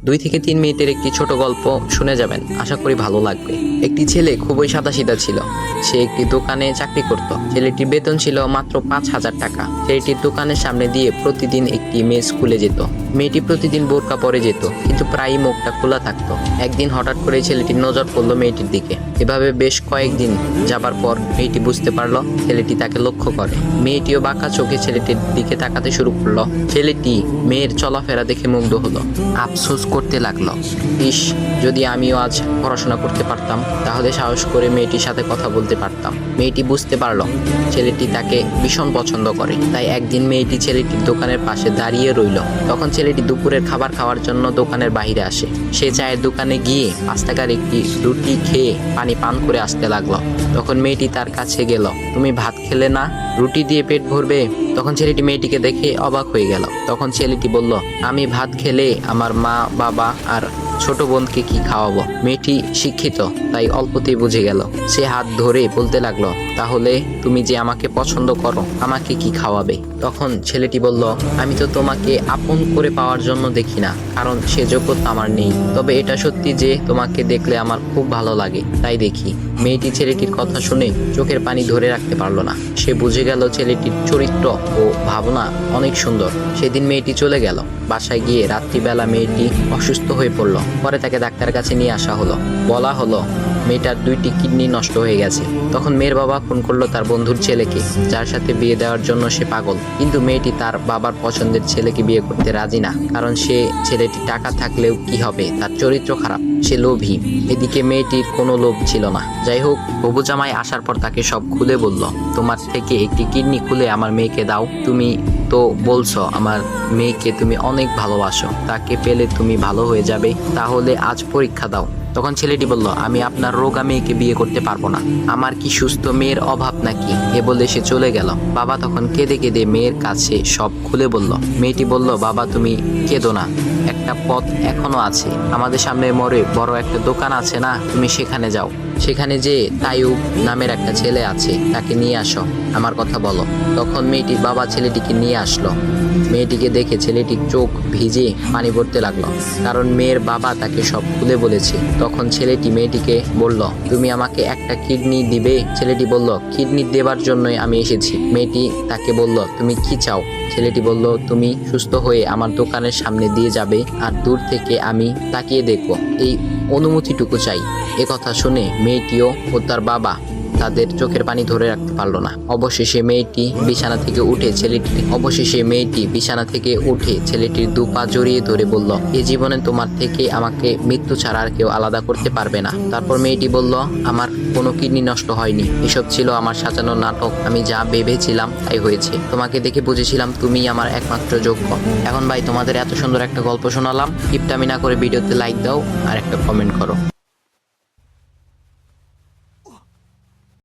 2 থেকে 3 মিনিটের একটি ছোট গল্প শুনে যাবেন, আশা করি ভালো লাগবে। একটি ছেলে খুবই সাদাসিধা ছিল। সে একটি দোকানে চাকরি করত। ছেলেটির বেতন ছিল মাত্র 5,000 টাকা। ছেলেটির দোকানের সামনে দিয়ে প্রতিদিন একটি মেয়ে স্কুলে যেত। মেয়েটি প্রতিদিন বোরকা পরে যেত, কিন্তু প্রায়ই মুখটা খোলা থাকতো। একদিন হঠাৎ করে ছেলেটির নজর পড়লো মেয়েটির দিকে। এভাবে বেশ কয়েকদিন যাবার পর মেয়েটি বুঝতে পারলো ছেলেটি তাকে লক্ষ্য করে। মেয়েটিও বাঁকা চোখে ছেলেটির দিকে তাকাতে শুরু করলো। ছেলেটি মেয়ের চলাফেরা দেখে মুগ্ধ হলো। আফসোস করতে লাগলো, ইস, যদি আমিও আজ পড়াশোনা করতে পারতাম, তাহলে সাহস করে মেয়েটির সাথে কথা বলতে পারতাম। মেয়েটি বুঝতে পারলো ছেলেটি তাকে ভীষণ পছন্দ করে। তাই একদিন মেয়েটি ছেলেটির দোকানের পাশে দাঁড়িয়ে রইল। তখন ছেলেটি দুপুরের খাবার খাওয়ার জন্য দোকানের বাইরে আসে। সে চায়ের দোকানে গিয়ে 5 টাকার একটি রুটি খেয়ে পানি পান করে আসতে লাগলো। তখন মেয়েটি তার কাছে গেল। তুমি ভাত খেলে না, রুটি দিয়ে পেট ভরবে? তখন ছেলেটি মেয়েটিকে দেখে অবাক হয়ে গেল। তখন ছেলেটি বলল, আমি ভাত খেলে আমার মা, বাবা আর ছোট বোনকে কি খাওয়াবো? মেয়েটি শিক্ষিত, তাই অল্পতেই বুঝে গেল। সে হাত ধরে বলতে লাগলো, তাহলে তুমি যে আমাকে পছন্দ করো, আমাকে কি খাওয়াবে? তখন ছেলেটি বলল, আমি তো তোমাকে আপন করে পাওয়ার জন্য দেখি না, কারণ সে যোগ্যতা আমার নেই। তবে এটা সত্যি যে তোমাকে দেখলে আমার খুব ভালো লাগে, তাই দেখি। মেয়েটি ছেলেটির কথা শুনে চোখের পানি ধরে রাখতে পারলো না। সে বুঝে গেল ছেলেটির চরিত্র ও ভাবনা অনেক সুন্দর। সেদিন মেয়েটি চলে গেল। বাসায় গিয়ে রাত্রিবেলা মেয়েটি অসুস্থ হয়ে পড়ল। পরে তাকে ডাক্তারের কাছে নিয়ে আসা হলো। বলা হলো মেয়েটার 2টি কিডনি নষ্ট হয়ে গেছে। তখন মেয়ের বাবা ফোন করলো তার বন্ধুর ছেলেকে, যার সাথে বিয়ে দেওয়ার জন্য সে পাগল। কিন্তু মেয়েটি তার বাবার পছন্দের ছেলেকে বিয়ে করতে রাজি না, কারণ সে ছেলেটি টাকা থাকলেও কি হবে, তার চরিত্র খারাপ, সে লোভী। এদিকে মেয়েটির কোনো লোভ ছিল না। যাই হোক, হবু জামাই আসার পর তাকে সব খুলে বলল, তোমার থেকে একটি কিডনি খুলে আমার মেয়েকে দাও। তুমি তো বলছো আমার মেয়েকে তুমি অনেক ভালোবাসো, তাকে পেলে তুমি ভালো হয়ে যাবে, তাহলে আজ পরীক্ষা দাও। তখন ছেলেটি বলল, আমি আপনার রোগা মেয়েকে বিয়ে করতে পারবো না, আমার কি সুস্থ মেয়ের অভাব নাকি? এ বলে সে চলে গেল। বাবা তখন কেঁদে কেঁদে মেয়ের কাছে সব খুলে বলল। মেয়েটি বলল, বাবা তুমি কেঁদো না, একটা পথ এখনো আছে, আমাদের সামনে মোড়ে বড় একটা দোকান আছে না, তুমি সেখানে যাও। সেখানে যে তাইয়ুব নামের একটা ছেলে আছে, তাকে নিয়ে আসো, আমার কথা বলো। তখন মেয়েটির বাবা ছেলেটিকে নিয়ে আসলো। মেয়েটিকে দেখে ছেলেটির চোখ ভিজে পানি পড়তে লাগলো, কারণ মেয়ের বাবা তাকে সব খুলে বলেছে। তখন ছেলেটি মেয়েটিকে বলল, তুমি আমাকে একটা কিডনি দিবে? ছেলেটি বলল, কিডনি দেবার জন্যই আমি এসেছি। মেয়েটি তাকে বলল, তুমি কি চাও? ছেলেটি বলল, তুমি সুস্থ হয়ে আমার দোকানের সামনে দিয়ে যাবে, আর দূর থেকে আমি তাকিয়ে দেখব, এই অনুমতিটুকু চাই। কথা শুনে মেয়েটিও ও তার বাবা তাদের চোখের পানি ধরে রাখতে পারলো না। অবশেষে মেয়েটি বিছানা থেকে উঠে ছেলেটির 2 পা জড়িয়ে ধরে বলল, এই জীবনে তোমার থেকে আমাকে মৃত্যু ছাড়া আর কেউ আলাদা করতে পারবে না। তারপর মেয়েটি বলল, আমার কোনো কিডনি নষ্ট হয়নি, এসব ছিল আমার সাজানো নাটক, আমি যা ভেবেছিলাম তাই হয়েছে। তোমাকে দেখে বুঝেছিলাম তুমি আমার একমাত্র যোগ্য। এখন ভাই, তোমাদের এত সুন্দর একটা গল্প শোনালাম, কিপটামি না করে ভিডিওতে লাইক দাও আর একটা কমেন্ট করো।